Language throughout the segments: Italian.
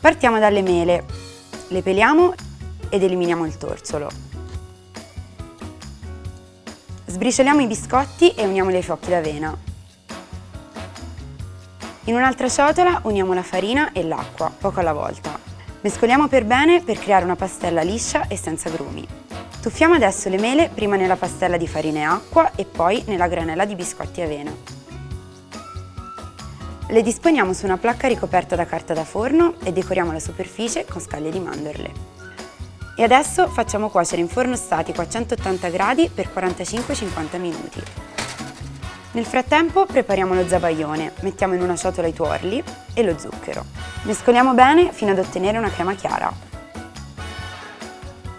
Partiamo dalle mele, le peliamo ed eliminiamo il torsolo. Sbricioliamo i biscotti e uniamoli ai fiocchi d'avena. In un'altra ciotola uniamo la farina e l'acqua, poco alla volta. Mescoliamo per bene per creare una pastella liscia e senza grumi. Tuffiamo adesso le mele prima nella pastella di farina e acqua e poi nella granella di biscotti e avena. Le disponiamo su una placca ricoperta da carta da forno e decoriamo la superficie con scaglie di mandorle. E adesso facciamo cuocere in forno statico a 180 gradi per 45-50 minuti. Nel frattempo prepariamo lo zabaione, mettiamo in una ciotola i tuorli e lo zucchero. Mescoliamo bene fino ad ottenere una crema chiara.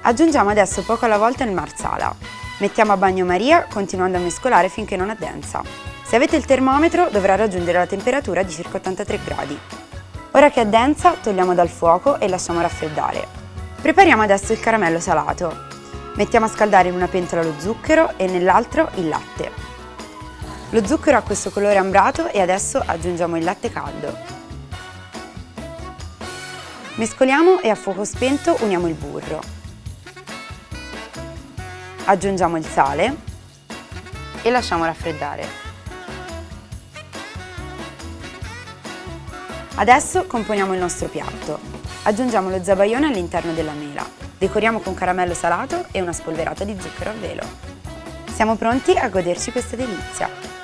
Aggiungiamo adesso poco alla volta il marsala. Mettiamo a bagnomaria continuando a mescolare finché non addensa. Se avete il termometro dovrà raggiungere la temperatura di circa 83 gradi. Ora che è densa togliamo dal fuoco e lasciamo raffreddare. Prepariamo adesso il caramello salato. Mettiamo a scaldare in una pentola lo zucchero e nell'altro il latte. Lo zucchero ha questo colore ambrato e adesso aggiungiamo il latte caldo. Mescoliamo e a fuoco spento uniamo il burro. Aggiungiamo il sale e lasciamo raffreddare. Adesso componiamo il nostro piatto. Aggiungiamo lo zabaione all'interno della mela. Decoriamo con caramello salato e una spolverata di zucchero a velo. Siamo pronti a goderci questa delizia!